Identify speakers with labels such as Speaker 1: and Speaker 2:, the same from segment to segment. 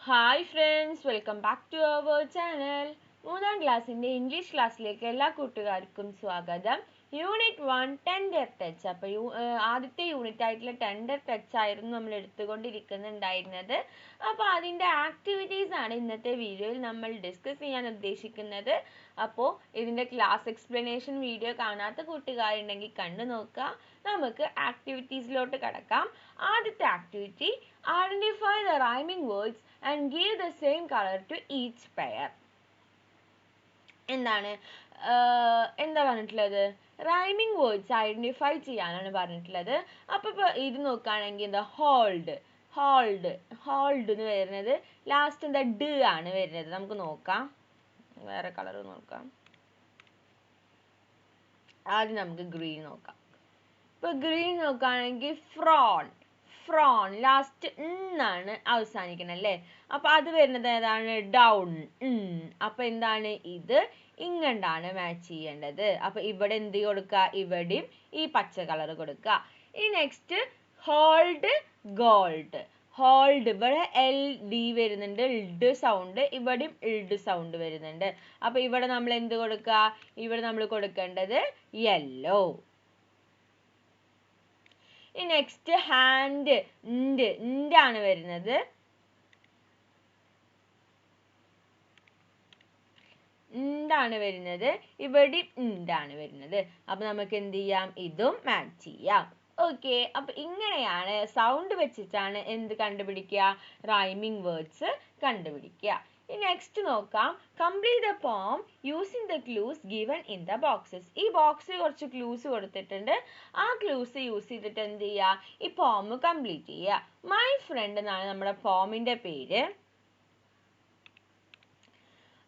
Speaker 1: Hi friends, welcome back to our channel. മൂന്നാം ക്ലാസ്സിൻ്റെ English ക്ലാസ്സിലേക്ക് എല്ലാ കൂട്ടുകാർക്കും സ്വാഗതം. Unit 1 tender touch. അപ്പോൾ ആദ്യത്തെ യൂണിറ്റ് ആയിട്ടുള്ള ടെൻഡർ ടച്ച് ആയിരുന്നു നമ്മൾ എടുത്തുകൊണ്ടിരിക്കുന്നുണ്ടായിരുന്നത്. അപ്പോൾ അതിൻ്റെ ആക്ടിവിറ്റീസ് ആണ് ഇന്നത്തെ വീഡിയോയിൽ നമ്മൾ ഡിസ്കസ് ചെയ്യാൻ ഉദ്ദേശിക്കുന്നത്. അപ്പോൾ ഇതിൻ്റെ ക്ലാസ് എക്സ്പ്ലനേഷൻ വീഡിയോ കാണാത്ത കൂട്ടുകാരുണ്ടെങ്കിൽ കണ്ടു നോക്കുക. നമുക്ക് ആക്ടിവിറ്റീസിലോട്ട് കടക്കാം. ആദ്യത്തെ activity, identify the rhyming words and give the same color to each pair. എന്താ പറഞ്ഞിട്ടുള്ളത്? റൈമിംഗ് വേർഡ്സ് ഐഡൻറ്റിഫൈ ചെയ്യാനാണ് പറഞ്ഞിട്ടുള്ളത്. അപ്പോൾ ഇപ്പോൾ ഇത് നോക്കുകയാണെങ്കിൽ എന്താ ഹോൾഡ് എന്ന് വരുന്നത് ലാസ്റ്റ് എന്താ ഡ ആണ് വരുന്നത്. നമുക്ക് നോക്കാം, വേറെ കളർ നോക്കാം. ആദ്യം നമുക്ക് ഗ്രീൻ നോക്കാം. ഇപ്പോൾ ഗ്രീൻ നോക്കുകയാണെങ്കിൽ ഫ്രോൺ ലാസ്റ്റ് ആണ് അവസാനിക്കണം അല്ലേ. അപ്പൊ അത് വരുന്നത് ഏതാണ്? ഡൗൺ. അപ്പൊ എന്താണ് ഇത്? ഇങ്ങണ്ടാണ് മാച്ച് ചെയ്യേണ്ടത്. അപ്പൊ ഇവിടെ എന്ത് കൊടുക്കുക? ഇവിടെയും ഈ പച്ച കളർ കൊടുക്കുക. ഈ നെക്സ്റ്റ് ഗോൾഡ്. ഇവിടെ എൽ ഡി വരുന്നുണ്ട്, ഇൽഡ് സൗണ്ട്. ഇവിടെയും ഇൽഡ് സൗണ്ട് വരുന്നുണ്ട്. അപ്പൊ ഇവിടെ നമ്മൾ എന്ത് കൊടുക്കുക? ഇവിടെ നമ്മൾ കൊടുക്കേണ്ടത് യെല്ലോ. ഈ നെക്സ്റ്റ് ഹാൻഡ് ആണ് വരുന്നത്. ഇവിടെ ആണ് വരുന്നത്. അപ്പൊ നമുക്ക് എന്ത് ചെയ്യാം? ഇതും മാച്ച് ചെയ്യാം. ഓക്കെ, അപ്പൊ ഇങ്ങനെയാണ് സൗണ്ട് വെച്ചിട്ടാണ് എന്ത് കണ്ടുപിടിക്കുക? റൈമിംഗ് വേർഡ്സ് കണ്ടുപിടിക്കുക. നെക്സ്റ്റ് നോക്കാം. Complete the poem using the clues given in the boxes. ഈ ബോക്സിൽ കുറച്ച് ക്ലൂസ് കൊടുത്തിട്ടുണ്ട്. ആ ക്ലൂസ് യൂസ് ചെയ്തിട്ട് എന്ത് ചെയ്യുക? ഈ പോം കംപ്ലീറ്റ് ചെയ്യുക. മൈ ഫ്രണ്ട് എന്നാണ് നമ്മുടെ പോമിന്റെ പേര്.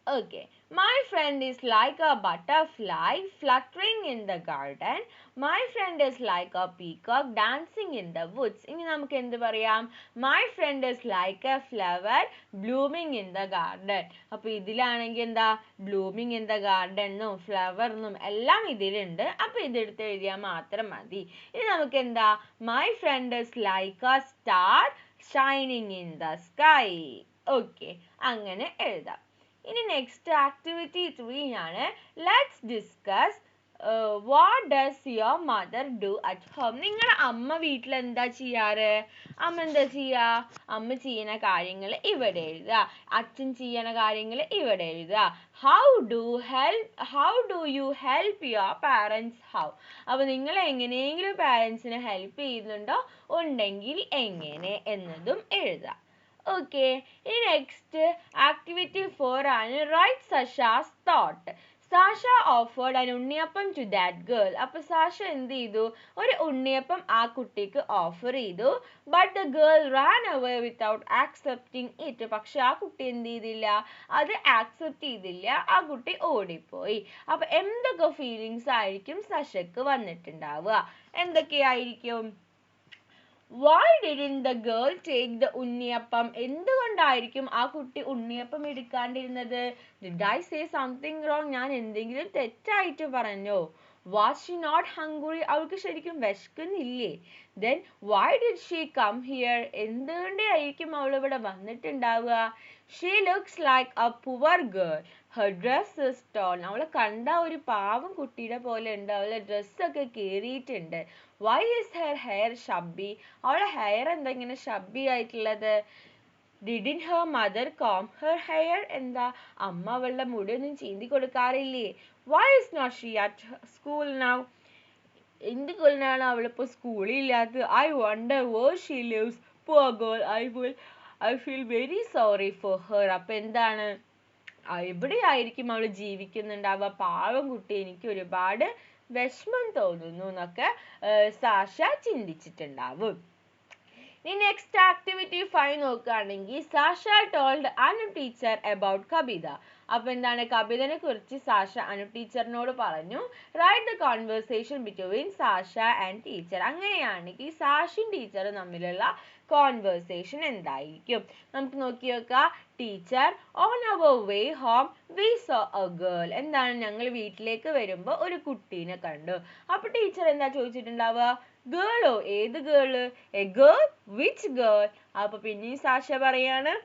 Speaker 1: Okay, my friend is like a butterfly fluttering in the garden. My friend is like a peacock dancing in the woods. ഇനി നമുക്ക് എന്ത് പറയാം? My friend is like a flower blooming in the garden. അപ്പോൾ ഇതിലാണെങ്കിൽ എന്താ? blooming in the garden എന്നും flower എന്നും എല്ലാം ഇതിലുണ്ട്. അപ്പോൾ ഇതെടുത്ത് എഴുതിയാൽ മാത്രം മതി. ഇനി നമുക്ക് എന്താ? My friend is like a star shining in the sky. Okay, അങ്ങനെ എഴുതാം. ഇനി നെക്സ്റ്റ് ആക്ടിവിറ്റി 3 ആണ്. Let's discuss what does your mother do at home. നിങ്ങളുടെ അമ്മ വീട്ടിൽ എന്താ ചെയ്യാറ്? അമ്മ എന്താ ചെയ്യുക? അമ്മ ചെയ്യുന്ന കാര്യങ്ങൾ ഇവിടെ എഴുതുക. അച്ഛൻ ചെയ്യുന്ന കാര്യങ്ങൾ ഇവിടെ എഴുതുക. How do you help your parents? അപ്പോൾ നിങ്ങൾ എങ്ങനെയെങ്കിലും പാരൻസിനെ ഹെൽപ്പ് ചെയ്യുന്നുണ്ടോ? ഉണ്ടെങ്കിൽ എങ്ങനെ എന്നതും എഴുതുക. ഓക്കെ, ഇനി നെക്സ്റ്റ് ആക്ടിവിറ്റി 4 ആണ്. Write Sasha's thought. Sasha offered an unniyappam to that girl. അപ്പോൾ സാഷ എന്ത് ചെയ്തു? ഒരു ഉണ്ണിയപ്പം ആ കുട്ടിക്ക് ഓഫർ ചെയ്തു. But the girl ran away without accepting it. പക്ഷെ ആ കുട്ടി എന്ത് ചെയ്തില്ല? അത് ആക്സെപ്റ്റ് ചെയ്തില്ല. ആ കുട്ടി ഓടിപ്പോയി. അപ്പൊ എന്തൊക്കെ ഫീലിങ്സ് ആയിരിക്കും സഷക്ക് വന്നിട്ടുണ്ടാവുക? എന്തൊക്കെയായിരിക്കും? Why didn't the girl take the ഉണ്ണിയപ്പം? എന്തുകൊണ്ടായിരിക്കും ആ കുട്ടി ഉണ്ണിയപ്പം എടുക്കാണ്ടിരുന്നത്? Did I say something wrong? ഞാൻ എന്തെങ്കിലും തെറ്റായിട്ട് പറഞ്ഞോ? Was she not hungry? അവൾക്ക് ശരിക്കും വിശക്കുന്നില്ലേ? Then why did she come here? എന്തുകൊണ്ടായിരിക്കും അവൾ ഇവിടെ വന്നിട്ടുണ്ടാവുക? She looks like a poor girl. Her dress is torn. അവളെ കണ്ട ഒരു പാവം കുട്ടിയുടെ പോലെ ഉണ്ട്. അവളുടെ ഡ്രസ്സൊക്കെ കീറിയിട്ടുണ്ട്. Why is her hair shabby? അവളുടെ ഹെയർ എന്താ ഇങ്ങനെ ഷബ്ബി ആയിട്ടുള്ളത്? Didn't her mother comb her hair? എന്താ അമ്മ അവളുടെ മുടി ഒന്നും ചീന്തി കൊടുക്കാറില്ലേ? Why is not she at school now? എന്തുകൊണ്ടാണ് അവളിപ്പോൾ സ്കൂളിൽ ഇല്ലാത്തത്? I wonder where she lives. Poor girl. I feel very sorry for her. അപ്പം എന്താണ്? എവിടെയായിരിക്കും അവൾ ജീവിക്കുന്നുണ്ടാവുക? പാവം കുട്ടി, എനിക്ക് ഒരുപാട് വിഷമം തോന്നുന്നു എന്നൊക്കെ സാഷ ചിന്തിച്ചിട്ടുണ്ടാവും. ഇനി നെക്സ്റ്റ് ആക്ടിവിറ്റി 5 നോക്കുകയാണെങ്കിൽ Sasha told Anu teacher about Kabita. അപ്പൊ എന്താണ്? കബിതനെ കുറിച്ച് സാഷ അനു ടീച്ചറിനോട് പറഞ്ഞു. Write the conversation between Sasha and teacher. അങ്ങനെയാണെങ്കിൽ സാഷയും ടീച്ചറും തമ്മിലുള്ള കോൺവെർസേഷൻ എന്തായിരിക്കും? നമുക്ക് നോക്കി നോക്കാം. Teacher, on our way home we saw a girl. എന്താണ്? ഞങ്ങൾ വീട്ടിലേക്ക് വരുമ്പോൾ ഒരു കുട്ടീനെ കണ്ടു. അപ്പൊ ടീച്ചർ എന്താ ചോദിച്ചിട്ടുണ്ടാവുക? ഗേളോ? ഏത് girl? A girl? Which girl? അപ്പൊ പിന്നെ സാഷ പറയാണ്,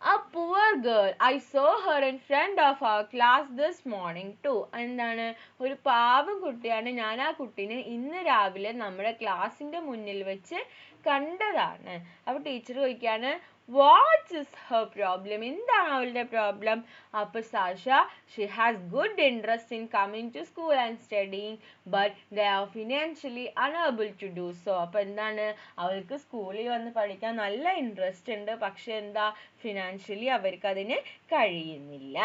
Speaker 1: A poor girl. I saw her in front of our class this morning too. എന്താണ്, ഒരു പാവം കുട്ടിയാണ്, ഞാൻ ആ കുട്ടീനെ ഇന്ന് രാവിലെ നമ്മുടെ ക്ലാസ്സിന്റെ മുന്നിൽ വെച്ച് കണ്ടതാണ്. അപ്പൊ ടീച്ചർ ചോദിക്കാണ് what is her problem, എന്താണ് അവളുടെ പ്രോബ്ലം. അപ്പൊ Sasha, she has good interest in coming to school and studying but they are financially unable to do so. അപ്പൊ എന്താണ്, അവൾക്ക് സ്കൂളിൽ വന്ന് പഠിക്കാൻ നല്ല ഇൻട്രസ്റ്റ് ഉണ്ട്, പക്ഷെ എന്താ, ഫിനാൻഷ്യലി അവർക്ക് അതിന് കഴിയുന്നില്ല.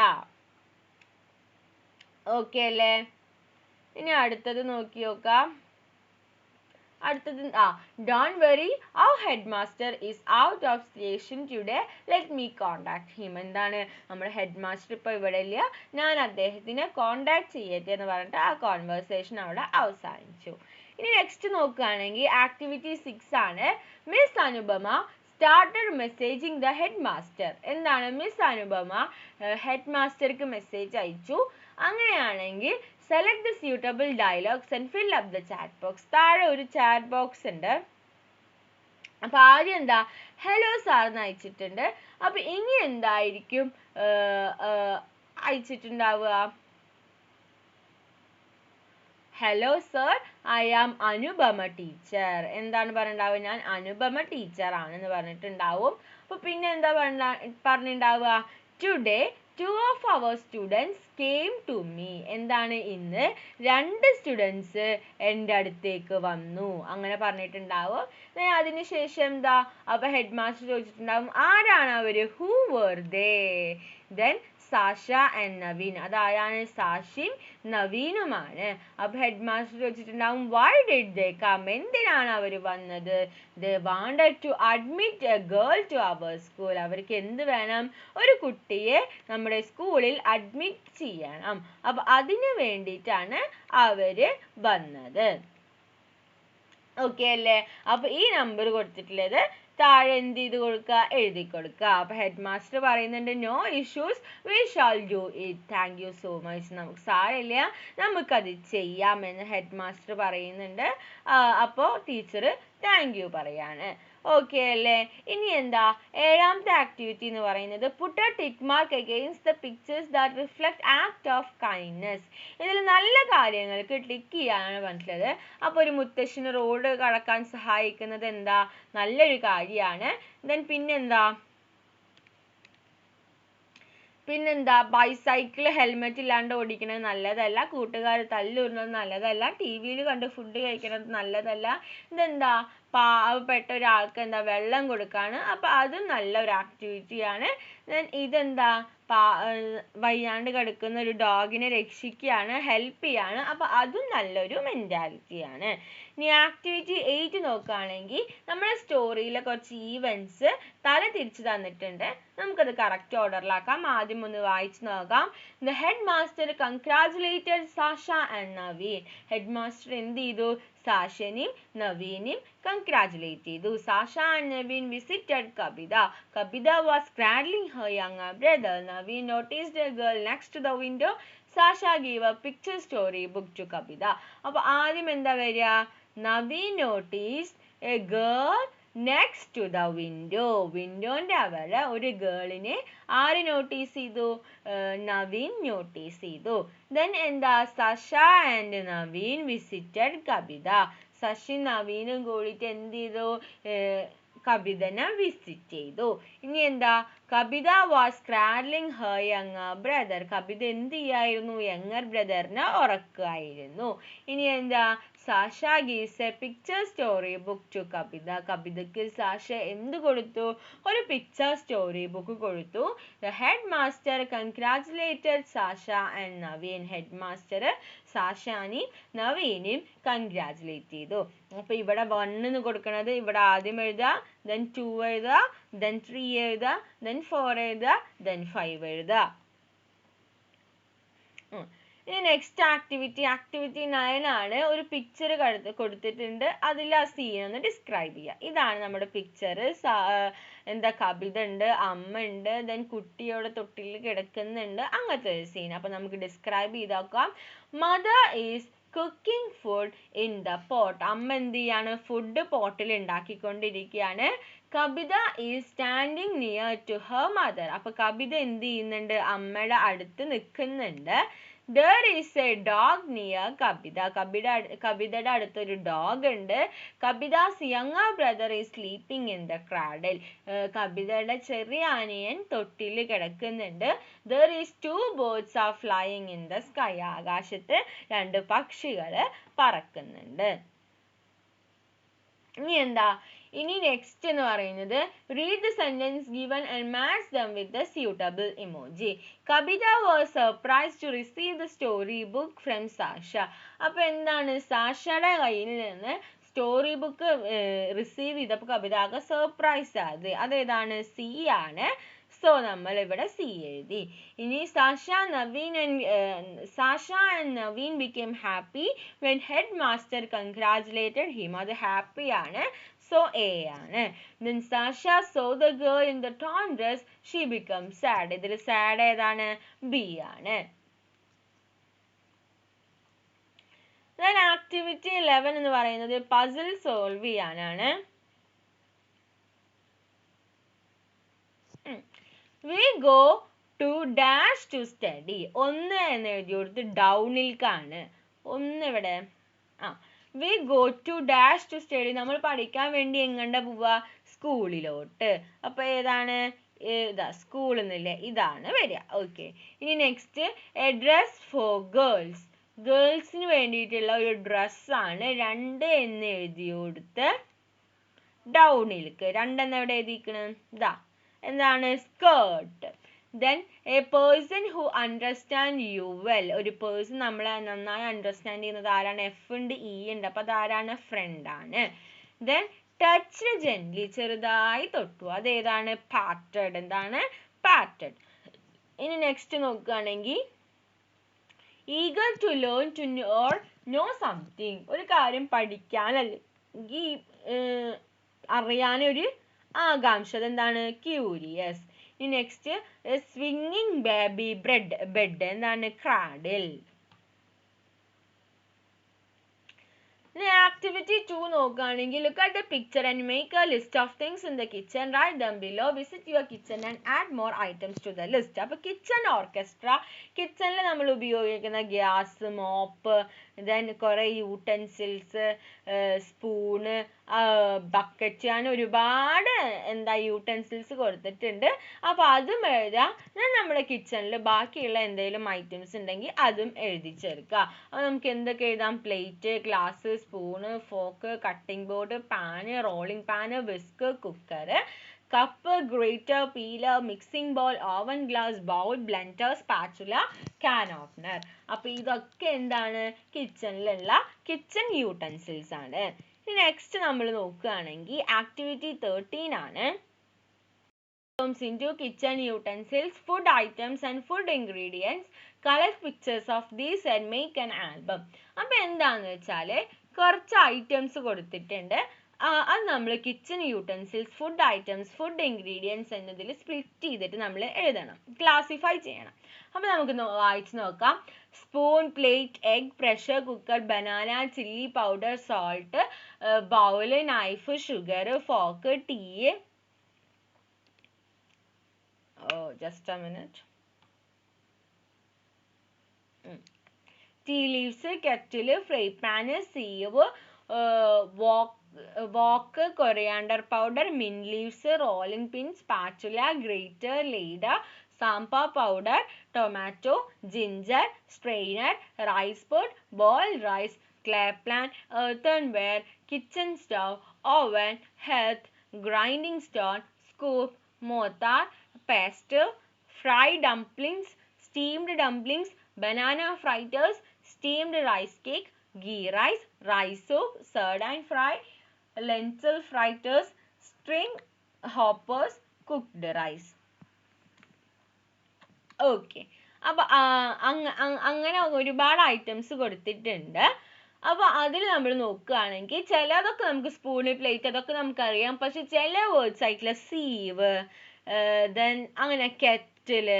Speaker 1: ഓക്കെ അല്ലേ? ഇനി അടുത്തത് നോക്കി നോക്കാം. അടുത്തത് don't worry, our headmaster is out of station today, let me contact him. എന്താണ്, നമ്മുടെ ഹെഡ് മാസ്റ്റർ ഇപ്പൊ ഇവിടെ ഇല്ല, ഞാൻ അദ്ദേഹത്തിനെ കോണ്ടാക്ട് ചെയ്യട്ടെ എന്ന് പറഞ്ഞിട്ട് ആ കോൺവെർസേഷൻ അവിടെ അവസാനിച്ചു. ഇനി നെക്സ്റ്റ് നോക്കുകയാണെങ്കിൽ ആക്ടിവിറ്റി 6 ആണ്. Miss Anupama started messaging the headmaster. എന്താണ്, മിസ് അനുപമ ഹെഡ് മാസ്റ്റർക്ക് മെസ്സേജ് അയച്ചു. അങ്ങനെയാണെങ്കിൽ select the suitable dialogues and fill up the chat box. താഴെ ഒരു ചാറ്റ് ബോക്സ് ഉണ്ട്. അപ്പൊ ആദ്യം എന്താ, ഹലോ സാർ എന്ന് അയച്ചിട്ടുണ്ട്. അപ്പൊ ഇനി എന്തായിരിക്കും അയച്ചിട്ടുണ്ടാവുക? Hello sir, I am Anupama teacher. എന്താണ് പറഞ്ഞിട്ടുണ്ടാവുക? ഞാൻ അനുപമ ടീച്ചർ ആണെന്ന് പറഞ്ഞിട്ടുണ്ടാവും. അപ്പൊ പിന്നെ എന്താ പറഞ്ഞിട്ടുണ്ടാവുക? Today 2 of our students came to me. എന്താണ്, ഇന്ന് 2 സ്റ്റുഡൻസ് എൻ്റെ അടുത്തേക്ക് വന്നു, അങ്ങനെ പറഞ്ഞിട്ടുണ്ടാവും. അതിനുശേഷം എന്താ, അപ്പൊ ഹെഡ് മാസ്റ്റർ ചോദിച്ചിട്ടുണ്ടാവും ആരാണ് അവര്, who were they? then Sasha and Naveen. അതാരാണ്, സാഷിയും നവീനുമാണ്. അപ്പൊ ഹെഡ് മാസ്റ്റർ ചോദിച്ചിട്ടുണ്ടാവും why did they come? എന്തിനാണ് അവർ വന്നത്? they wanted to admit a girl to our school. അവർക്ക് എന്ത് വേണം, ഒരു കുട്ടിയെ നമ്മുടെ സ്കൂളിൽ അഡ്മിറ്റ് ചെയ്യണം. അപ്പൊ അതിനു വേണ്ടിയിട്ടാണ് അവര് വന്നത്. ഓക്കെ അല്ലേ? അപ്പൊ ഈ നമ്പർ കൊടുത്തിട്ടുള്ളത് താഴെ എന്ത് ചെയ്ത് കൊടുക്കുക, എഴുതി കൊടുക്കുക. അപ്പൊ ഹെഡ് മാസ്റ്റർ പറയുന്നുണ്ട് no issues, we shall do it, thank you so much. നമുക്ക് സാരമില്ല, നമുക്കത് ചെയ്യാമെന്ന് ഹെഡ് മാസ്റ്റർ പറയുന്നുണ്ട്. അപ്പോൾ ടീച്ചർ താങ്ക് യു പറയാണ്. ഓക്കെ അല്ലേ? ഇനി എന്താ, ഏഴാമത്തെ ആക്ടിവിറ്റി എന്ന് പറയുന്നത് put a tick mark against the pictures that reflect act of kindness. ഇതിൽ നല്ല കാര്യങ്ങൾക്ക് ടിക്ക് ചെയ്യാനാണ് പറഞ്ഞിട്ടുള്ളത്. അപ്പോൾ ഒരു മുത്തശ്ശിന് റോഡ് കടക്കാൻ സഹായിക്കുന്നത് എന്താ, നല്ലൊരു കാര്യമാണ്. ദെൻ പിന്നെന്താ ബൈസൈക്കിൾ ഹെൽമെറ്റ് ഇല്ലാണ്ട് ഓടിക്കുന്നത് നല്ലതല്ല, കൂട്ടുകാർ തല്ലുന്നത് നല്ലതല്ല, ടി വിയിൽ കണ്ട് ഫുഡ് കഴിക്കുന്നത് നല്ലതല്ല. ഇതെന്താ, പാവപ്പെട്ട ഒരാൾക്ക് എന്താ വെള്ളം കൊടുക്കാണ്, അപ്പൊ അതും നല്ലൊരു ആക്ടിവിറ്റിയാണ്. ദെൻ ഇതെന്താ, വയ്യാണ്ട് കിടക്കുന്ന ഒരു ഡോഗിനെ രക്ഷിക്കുകയാണ്, ഹെൽപ്പ് ചെയ്യാണ്, അപ്പൊ അതും നല്ലൊരു മെന്റാലിറ്റിയാണ്. ഇനി ആക്ടിവിറ്റി 8 നോക്കുകയാണെങ്കിൽ നമ്മുടെ സ്റ്റോറിയിലെ കുറച്ച് ഈവൻസ് തല തിരിച്ചു തന്നിട്ടുണ്ട്. നമുക്കത് കറക്റ്റ് ഓർഡറിലാക്കാം. ആദ്യം ഒന്ന് വായിച്ചു നോക്കാം. The head master congratulated Sasha and Naveen. Head master എന്ത് ചെയ്തു, സാഷനെയും നവീനെയും കൺഗ്രാജുലേറ്റ് ചെയ്തു. Sasha and Naveen visited Kabita. Kabita was cradling her younger brother. Naveen noticed a girl next to the window. Sasha gave a picture story book to Kabita. അപ്പോൾ ആദ്യം എന്താ വരിക, Naveen noticed a girl next to the window. വിൻഡോന്റെ അവിടെ ഒരു ഗേളിനെ ആര് notice ചെയ്തു, Naveen notice ചെയ്തു. ദെൻ എന്താ, Sasha and Naveen visited Kabita. ശശി നവീനും കൂടിയിട്ട് എന്ത് ചെയ്തു, കബിതനെ വിസിറ്റ് ചെയ്തു. ഇനി എന്താ, Kabita was cradling her younger brother. കബിത എന്ത് ചെയ്യായിരുന്നു, യങ്ങർ ബ്രദറിനെ ഉറക്കുമായിരുന്നു. ഇനി എന്താ, Sasha gives a picture story book to Kabita. കബിതയ്ക്ക് സാഷ എന്ത് കൊടുത്തു, ഒരു പിക്ചർ സ്റ്റോറി ബുക്ക് കൊടുത്തു. The head master congratulated Sasha and Naveen. Head master സാഷാനെയും നവീനെയും കൺഗ്രാജുലേറ്റ് ചെയ്തു. അപ്പൊ ഇവിടെ 1 എന്ന് കൊടുക്കണത് ഇവിടെ ആദ്യം എഴുതുക, then 2 എഴുതുക, then 3 എഴുതുക, then 4 എഴുതുക, then 5 എഴുതുക. ഇനി നെക്സ്റ്റ് ആക്ടിവിറ്റി 9 ആണ്. ഒരു പിക്ചർ കൊടുത്തിട്ടുണ്ട്, അതിൽ ആ സീൻ ഒന്ന് ഡിസ്ക്രൈബ് ചെയ്യുക. ഇതാണ് നമ്മുടെ പിക്ചർ. എന്താ, കബിത ഉണ്ട്, അമ്മ ഉണ്ട്, ദെൻ കുട്ടിയോടെ തൊട്ടിൽ കിടക്കുന്നുണ്ട്, അങ്ങനത്തെ ഒരു സീൻ. അപ്പൊ നമുക്ക് ഡിസ്ക്രൈബ് ചെയ്ത് നോക്കാം. Mother is cooking food in the pot. അമ്മ എന്ത് ചെയ്യാണ്, ഫുഡ് പോട്ടിൽ ഉണ്ടാക്കിക്കൊണ്ടിരിക്കുകയാണ്. Kabita is standing near to her mother. അപ്പൊ കബിത എന്ത് ചെയ്യുന്നുണ്ട്? അമ്മയുടെ അടുത്ത് നിൽക്കുന്നുണ്ട്. There is a dog near Kabita. കബിതയുടെ അടുത്തൊരു ഡോഗ് ഉണ്ട്. കബിതാസ് younger brother is sleeping in the cradle. കബിതയുടെ ചെറിയ അനിയൻ തൊട്ടിൽ കിടക്കുന്നുണ്ട്. There is two birds are flying in the sky. ആകാശത്ത് 2 പക്ഷികൾ പറക്കുന്നുണ്ട്. ഇനി എന്താ? ഇനി നെക്സ്റ്റ് എന്ന് പറയുന്നത് read the sentence given and match them with the suitable emoji. Kabita was surprised to receive the story book from Sasha. അപ്പൊ എന്താണ്? സാഷയുടെ കയ്യിൽ നിന്ന് സ്റ്റോറി ബുക്ക് റിസീവ് ചെയ്തപ്പോൾ കബിതാക്ക് സർപ്രൈസ് ആയത്. അതേതാണ്? സി ആണ്. സോ നമ്മൾ ഇവിടെ സി എഴുതി. ഇനി Sasha and Naveen became happy when headmaster congratulated him. അത് happy ആണ്. So A ആണ്. Then Sasha saw the girl in the torn dress. She becomes sad. ഇതിൽ sad ഏതാണ്? B ആണ്. Then activity 11 എന്ന് പറയുന്നത് puzzle solve ചെയ്യാനാണ്. We go to dash to study. 1 എന്ന് എഴുതി കൊടുത്ത് ഡൗണിൽക്കാണ്. 1 ഇവിടെ. We go to dash to study. നമ്മൾ പഠിക്കാൻ വേണ്ടി എങ്ങോട്ടാ പോവുക? സ്കൂളിലോട്ട്. അപ്പൊ ഏതാണ്? ഇതാ സ്കൂൾ എന്നില്ലേ? ഇതാണ് വരിക. ഓക്കെ. ഇനി next a dress for girls. ഗേൾസിന് വേണ്ടിയിട്ടുള്ള ഒരു ഡ്രസ്സാണ്. 2 എന്ന് എഴുതി കൊടുത്ത് ഡൗണിലേക്ക്. 2 എന്ന് എവിടെ എഴുതിയിരിക്കണം? ഇതാ എന്താണ്? Skirt. Then a person who understand you well. ഒരു പേഴ്സൺ നമ്മളെ നന്നായി അണ്ടർസ്റ്റാൻഡ് ചെയ്യുന്നത് ആരാണ്? എഫ് ഉണ്ട്, ഇ ഉണ്ട്. അപ്പൊ അതാരാണ്? ഫ്രണ്ട് ആണ്. Then touch gently. ചെറുതായി തൊട്ടു. അതേതാണ്? patted. എന്താണ്? patted. ഇനി നെക്സ്റ്റ് നോക്കുകയാണെങ്കിൽ eager to learn to or know something. ഒരു കാര്യം പഠിക്കാൻ അല്ലെങ്കിൽ അറിയാനൊരു ആകാംക്ഷ. അതെന്താണ്? ക്യൂരിയസ്. ഇനി നെക്സ്റ്റ് സ്വിങ്ങിങ് ബേബി ബെഡ്. എന്താണ്? ക്രാഡിൽ. Activity 2 നോക്കുകയാണെങ്കിൽ look at the picture and make a list of things in the kitchen. Write them below. Visit your kitchen and add more items to the list. അപ്പോൾ kitchen orchestra. കിച്ചണിൽ നമ്മൾ ഉപയോഗിക്കുന്ന gas, mop, then കുറേ utensils, spoon, bucket, അങ്ങനെ ഒരുപാട് utensils കൊടുത്തിട്ടുണ്ട്. അപ്പോൾ അതും എഴുതാം. ഞാൻ നമ്മുടെ കിച്ചണിൽ ബാക്കിയുള്ള എന്തെങ്കിലും ഐറ്റംസ് ഉണ്ടെങ്കിൽ അതും എഴുതി ചേർക്കുക. അപ്പോൾ നമുക്ക് എന്തൊക്കെ എഴുതാം? Plate, glass, spoon, fork, cutting board, pan, rolling pan, whisk, cooker, cup, grater, peeler, mixing bowl, oven glass, bowl, blender, spatula, can opener. അപ്പോൾ ഇതൊക്കെ എന്താണ്? കിച്ചണിലുള്ള കിച്ചൺ യൂട്ടൻസിൽസ് ആണ്. നെക്സ്റ്റ് നമ്മൾ നോക്കുകയാണെങ്കിൽ ആക്ടിവിറ്റി 13 ആണ്. Into kitchen utensils, food items and food ingredients. Collect pictures of these and make an album. അപ്പോൾ എന്താണെന്ന് വെച്ചാൽ കുറച്ച് ഐറ്റംസ് കൊടുത്തിട്ടുണ്ട്. അത് നമ്മൾ kitchen utensils, food items, food ingredients എന്നതിൽ സ്പ്ലിറ്റ് ചെയ്തിട്ട് നമ്മൾ എഴുതണം, ക്ലാസിഫൈ ചെയ്യണം. അപ്പോൾ നമുക്ക് വായിച്ച് നോക്കാം. Spoon, plate, egg, pressure cooker, banana, chilli powder, salt, bowl, knife, sugar, fork, tea. Just a minute. Tea leaves, kettle, fry pan, sieve, wok, coriander powder, mint leaves, rolling pin, spatula, grater, ladle, sampa powder, tomato, ginger, strainer, rice pot, boiled rice, clay pan, earthenware, kitchen stove, oven, hearth, grinding stone, scoop, mortar, paste, fried dumplings, steamed dumplings, banana fritters, steamed rice cake, ghee rice, rice soup, sardine fry, lentil fritters, string hoppers, cooked rice. Okay. അപ്പോൾ അങ്ങനെ ഒരുപാട് items കൊടുത്തിട്ടുണ്ട്. അപ്പോൾ അതിൽ നമ്മൾ നോക്കുകയാണെങ്കിൽ ചിലതൊക്കെ നമുക്ക് സ്പൂണ്, പ്ലേറ്റ് അതൊക്കെ നമുക്കറിയാം. പക്ഷെ ചില വേർഡ്സ് ആയിട്ടുള്ള സീവ്, ദെൻ അങ്ങനെ കെറ്റില്,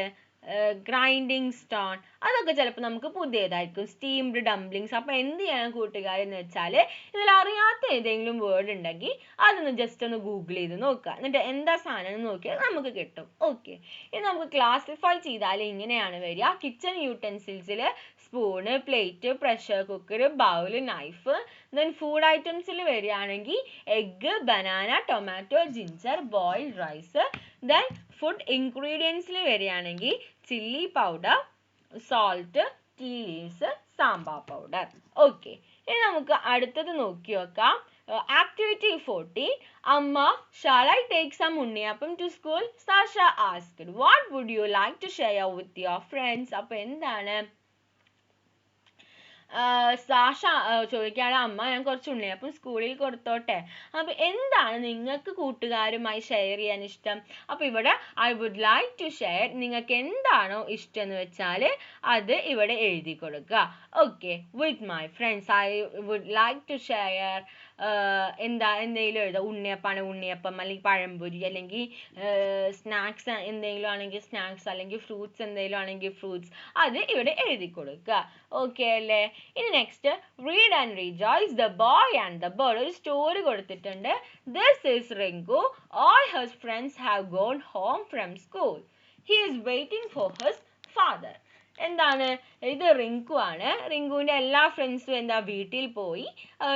Speaker 1: ഗ്രൈൻഡിങ് സ്റ്റോൺ, അതൊക്കെ ചിലപ്പോൾ നമുക്ക് പുതിയതായിരിക്കും. Steamed dumplings. അപ്പോൾ എന്ത് ചെയ്യണം കൂട്ടുകാരെന്ന് വെച്ചാൽ ഇതിൽ അറിയാത്ത ഏതെങ്കിലും വേർഡ് ഉണ്ടെങ്കിൽ അതൊന്ന് ജസ്റ്റ് ഒന്ന് ഗൂഗിൾ ചെയ്ത് നോക്കുക. എന്നിട്ട് എന്താ സാധനം എന്ന് നോക്കിയാൽ നമുക്ക് കിട്ടും. ഓക്കെ, ഇനി നമുക്ക് ക്ലാസിഫൈ ചെയ്താൽ ഇങ്ങനെയാണ് വരിക. കിച്ചൺ യൂട്ടൻസിൽസിൽ spoon, plate, pressure cooker, bowl, knife. Then food ഐറ്റംസിൽ വരികയാണെങ്കിൽ egg, banana, tomato, ginger, boiled rice. Then food ഇൻഗ്രീഡിയൻസിൽ വരികയാണെങ്കിൽ chilli powder, salt, tea leaves, sambar powder. Okay, ഇനി നമുക്ക് അടുത്തത് നോക്കി നോക്കാം. Activity 14. Amma, shall I take some unniyappam to school? Sasha asked. What would you like to share with your friends? അപ്പോൾ എന്താണ് Sasha ചോദിക്കുകയാണ്, അമ്മ ഞാൻ കുറച്ച് ഉണ്ണിയപ്പം സ്കൂളിൽ കൊടുത്തോട്ടെ. അപ്പൊ എന്താണ് നിങ്ങൾക്ക് കൂട്ടുകാരുമായി ഷെയർ ചെയ്യാൻ ഇഷ്ടം? അപ്പൊ ഇവിടെ I would like to share, നിങ്ങൾക്ക് എന്താണോ ഇഷ്ടം എന്ന് വെച്ചാൽ അത് ഇവിടെ എഴുതി കൊടുക്കുക. Okay, with my friends I would like to share എന്തെങ്കിലും എഴുതാം. ഉണ്ണിയപ്പാണ് ഉണ്ണിയപ്പം, അല്ലെങ്കിൽ പഴംപൊരി, അല്ലെങ്കിൽ സ്നാക്സ് എന്തെങ്കിലും ആണെങ്കിൽ സ്നാക്സ്, അല്ലെങ്കിൽ ഫ്രൂട്ട്സ് എന്തെങ്കിലും ആണെങ്കിൽ ഫ്രൂട്ട്സ്, അത് ഇവിടെ എഴുതി കൊടുക്കുക. ഓക്കെ അല്ലേ? ഇനി next read and rejoice, the boy and the bird. ഒരു സ്റ്റോറി കൊടുത്തിട്ടുണ്ട്. This is Rinku. All his friends have gone home from school. He is waiting for his father. എന്താണ് ഇത്? റിങ്കു ആണ്. റിങ്കുവിന്റെ എല്ലാ ഫ്രണ്ട്സും എന്താ വീട്ടിൽ പോയി.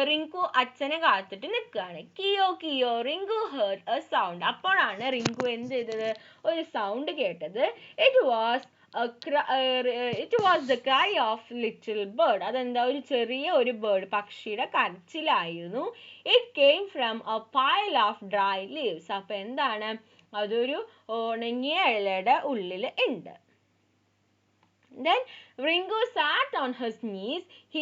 Speaker 1: റിങ്കു അച്ഛനെ കാത്തിട്ട് നിൽക്കുകയാണ്. കിയോ കിയോ റിങ്കു ഹേർഡ് എ സൗണ്ട്. അപ്പോഴാണ് റിങ്കു എന്ത് ചെയ്തത്? ഒരു സൗണ്ട് കേട്ടത്. It was the cry of little bird. അതെന്താ? ഒരു ചെറിയ ഒരു ബേർഡ്, പക്ഷിയുടെ കരച്ചിലായിരുന്നു. It came from a pile of dry leaves. അപ്പൊ എന്താണ്? അതൊരു ഉണങ്ങിയ ഇലയുടെ ഉള്ളിൽ ഉണ്ട്. Then Ringo sat on his knees. He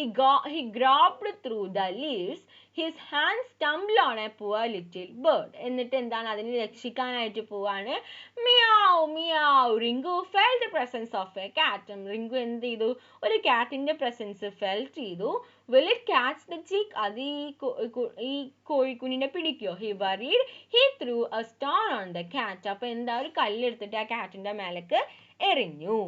Speaker 1: groped through the leaves. His hands stumbled on a poor little bird. എന്നിട്ട് എന്താണ്? അതിനെ രക്ഷിക്കാനായിട്ട് പോവാണ്. Meow meow. Ringo felt the presence of a cat. Ringo എന്ത് ചെയ്തു? ഒരു കാറ്റിന്റെ പ്രസൻസ് ഫെൽറ്റ് ചെയ്തു. Will it catch the chick? അത് ഈ കോഴിക്കുഞ്ഞിനെ പിടിക്കോ? He worried. He threw a stone on the cat. അപ്പൊ എന്താ? ഒരു കല്ലെടുത്തിട്ട് ആ കാറ്റിന്റെ മേലേക്ക് എറിഞ്ഞു.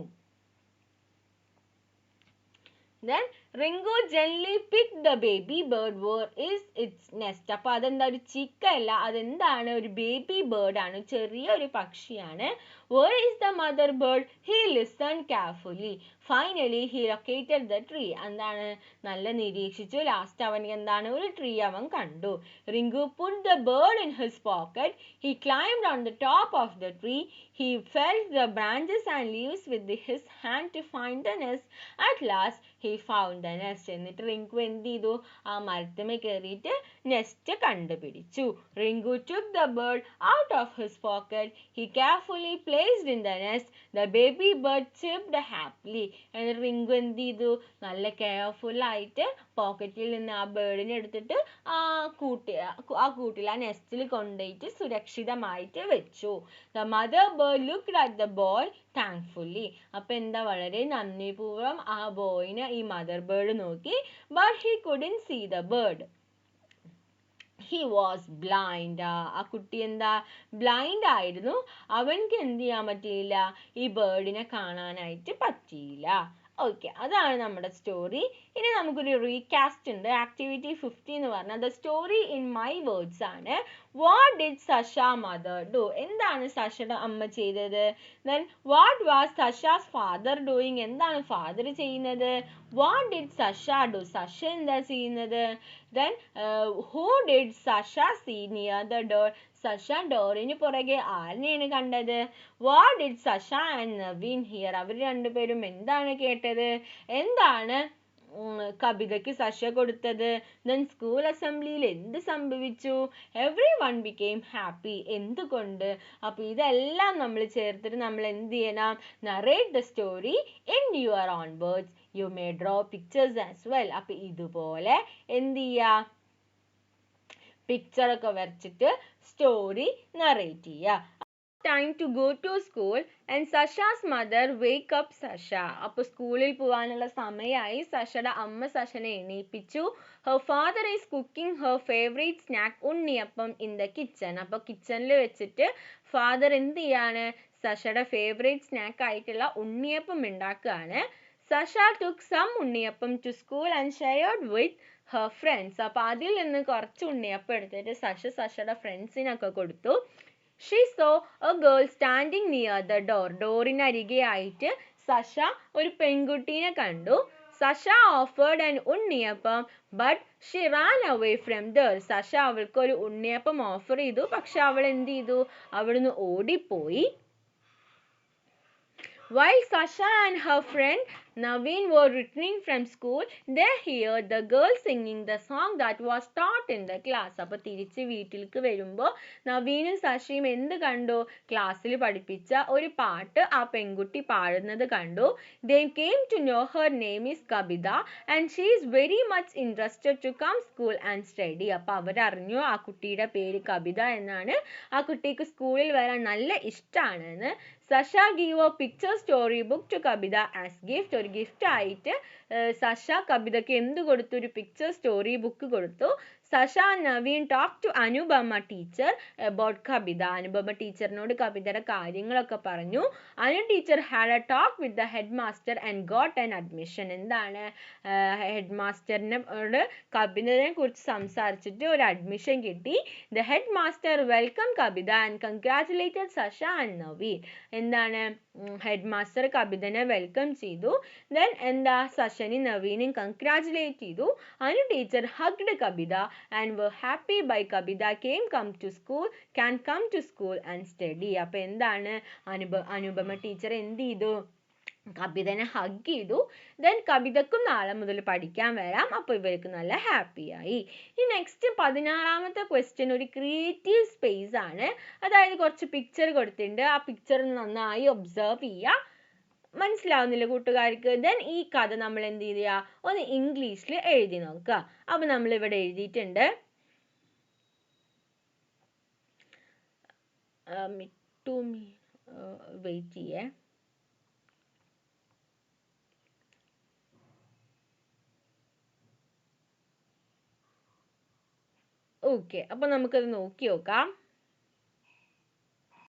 Speaker 1: Then Ringo gently picked the baby bird where is its nest. അപ്പോൾ അതെന്താ? ഒരു ചിക്കല്ല, അതെന്താണ്? ഒരു ബേബി ബേർഡ് ആണ്, ചെറിയ ഒരു പക്ഷിയാണ്. Where is the mother bird? He listened carefully. Finally he located the tree. എന്താണ്? നല്ല നിരീക്ഷിച്ചു. ലാസ്റ്റ് അവൻ എന്താണ്? ഒരു ട്രീ അവൻ കണ്ടു. Ringo put the bird in his pocket. He climbed on the top of the tree. He felt the branches and leaves with his hand to find the nest. At last he found the nest. എന്നിട്ട് റിങ്കു എന്ത് ചെയ്തു? ആ മരത്തുമേ കയറിയിട്ട് nest കണ്ടുപിടിച്ചു. Ringo took the bird out of his pocket. He carefully placed in the nest. The baby bird chirped happily. എന്നിട്ട് റിങ്കു എന്ത് ചെയ്തു? നല്ല കെയർഫുൾ ആയിട്ട് പോക്കറ്റിൽ നിന്ന് ആ ബേർഡിനെ എടുത്തിട്ട് ആ കൂട്ടിൽ ആ നെസ്റ്റിൽ കൊണ്ടുപോയിട്ട് സുരക്ഷിതമായിട്ട് വെച്ചു. The mother bird looked at the boy thankfully. അപ്പൊ എന്താ? വളരെ നന്ദിപൂർവ്വം ആ ബോയിനെ ഈ മദർ ബേർഡ് നോക്കി. But he couldn't see the bird. He was blind. ആ കുട്ടി എന്താ? ബ്ലൈൻഡ് ആയിരുന്നു. അവൻക്ക് എന്ത് ചെയ്യാൻ പറ്റിയില്ല? ഈ ബേർഡിനെ കാണാനായിട്ട് പറ്റിയില്ല. ഓക്കെ, അതാണ് നമ്മുടെ സ്റ്റോറി. ഇനി നമുക്കൊരു റീകാസ്റ്റ് ഉണ്ട്. ആക്ടിവിറ്റി 50 എന്ന് പറഞ്ഞാൽ the story in my words ആണ്. What did Sasha mother do? എന്താണ് സഷയുടെ അമ്മ ചെയ്തത്? Then what was Sasha's father doing? എന്താണ് ഫാദർ ചെയ്യുന്നത്? What did Sasha do? Sasha എന്താ ചെയ്യുന്നത്? Then who did Sasha see near the door? Sasha ഡോറിന് പുറകെ ആരെയാണ് കണ്ടത്? What did Sasha and Naveen hear? അവർ രണ്ടുപേരും എന്താണ് കേട്ടത്? എന്താണ് കവിതയ്ക്ക് സഷ കൊടുത്തത്? ദെൻ സ്കൂൾ അസംബ്ലിയിൽ എന്ത് സംഭവിച്ചു? Every one became happy. എന്തുകൊണ്ട്? അപ്പോൾ ഇതെല്ലാം നമ്മൾ ചേർത്തിട്ട് നമ്മൾ എന്ത് ചെയ്യണം? Narrate the story in your own words. You may draw pictures as well. അപ്പോൾ ഇതുപോലെ എന്ത് ചെയ്യുക? പിക്ചറൊക്കെ വരച്ചിട്ട് സ്റ്റോറി നറേറ്റ് ചെയ്യുക. time to go to school and Sasha's mother wake up Sasha. അപ്പോൾ സ്കൂളിൽ പോകാനുള്ള സമയമായി. സഷയുടെ അമ്മ സഷനെ എണീപ്പിച്ചു. Her father is cooking her favorite snack unniyappam in the kitchen. അപ്പോൾ കിച്ചണിൽ വെച്ചിട്ട് ഫാദർ എന്ത് ചെയ്യാണ്? സഷയുടെ ഫേവറേറ്റ് സ്നാക്ക് ആയിട്ടുള്ള ഉണ്ണിയപ്പം ഉണ്ടാക്കുകയാണ്. സഷ took some unniyappam to school and shared with her friends. അപ്പോൾ അതിൽ നിന്ന് കുറച്ച് ഉണ്ണിയപ്പം എടുത്തിട്ട് സഷയുടെ ഫ്രണ്ട്സിനൊക്കെ കൊടുത്തു. She saw a girl standing near the door. ഡോറിനരികെ ആയിട്ട് സഷ ഒരു പെൺകുട്ടീനെ കണ്ടു. സഷ offered an unniyappam but she ran away from there. സഷ അവൾക്ക് ഒരു ഉണ്ണിയപ്പം ഓഫർ ചെയ്തു, പക്ഷെ അവൾ എന്ത് ചെയ്തു? അവിടുന്ന് ഓടിപ്പോയി. While Sasha and her friend Naveen were returning from school, they heard the girl singing the song that was taught in the class. അപ്പോൾ തിരിച്ച് വീട്ടിലേക്ക് വരുമ്പോൾ നവീനും സഷയും എന്ത് കണ്ടു? ക്ലാസ്സിൽ പഠിപ്പിച്ച ഒരു പാട്ട് ആ പെൺകുട്ടി പാടുന്നത് കണ്ടു. They came to know her name is Kabida and she is very much interested to come school and study. അപ്പോൾ അവരറിഞ്ഞു ആ കുട്ടിയുടെ പേര് കവിത എന്നാണ്, ആ കുട്ടിക്ക് സ്കൂളിൽ വരാൻ നല്ല ഇഷ്ടമാണെന്ന്. Sasha give a picture story book to Kavita as gift. ഒരു ഗിഫ്റ്റ് ആയിട്ട് സഷ കവിതയ്ക്ക് എന്ത് കൊടുത്തു? ഒരു പിക്ചർ സ്റ്റോറി ബുക്ക് കൊടുത്തു. Sasha Naveen talk to Anupama teacher about Kavita. Anupama ടീച്ചറിനോട് കവിതയുടെ കാര്യങ്ങളൊക്കെ പറഞ്ഞു. Anu teacher had a talk with the head master and got an admission. എന്താണ്? ഹെഡ് മാസ്റ്ററിനോട് കവിതയെ കുറിച്ച് സംസാരിച്ചിട്ട് ഒരു അഡ്മിഷൻ കിട്ടി. The head master welcome Kavita and congratulated Sasha and Naveen. എന്താണ്? ഹെഡ് മാസ്റ്റർ കവിതനെ വെൽക്കം ചെയ്തു. ദെൻ എന്താ? സഷനി നവീനും കൺഗ്രാറ്റുലേറ്റ് ചെയ്തു. Anu teacher hugged Kavita and were happy by Kabida can come to school and study. അപ്പോൾ എന്താണ്? അനുപമ ടീച്ചർ എന്ത് ചെയ്തു? കവിതനെ ഹഗ് ചെയ്തു. ദെൻ കവിതക്കും നാളെ മുതൽ പഠിക്കാൻ വരാം. അപ്പോൾ ഇവർക്ക് നല്ല ഹാപ്പി ആയി. ഈ നെക്സ്റ്റ് 16ാമത്തെ ക്വസ്റ്റ്യൻ ഒരു ക്രിയേറ്റീവ് സ്പേസ് ആണ്. അതായത് കുറച്ച് പിക്ചർ കൊടുത്തിട്ടുണ്ട്, ആ പിക്ചർ നന്നായി ഒബ്സർവ് ചെയ്യുക. മനസ്സിലാവുന്നില്ല കൂട്ടുകാർക്ക്? ദെൻ ഈ കഥ നമ്മൾ എന്ത് ചെയ്യുക? ഒന്ന് ഇംഗ്ലീഷിൽ എഴുതി നോക്കുക. അപ്പോൾ നമ്മളിവിടെ എഴുതിയിട്ടുണ്ട്. വെയിറ്റ് ചെയ്യേ. ഓക്കെ, അപ്പോൾ നമുക്കത് നോക്കി നോക്കാം.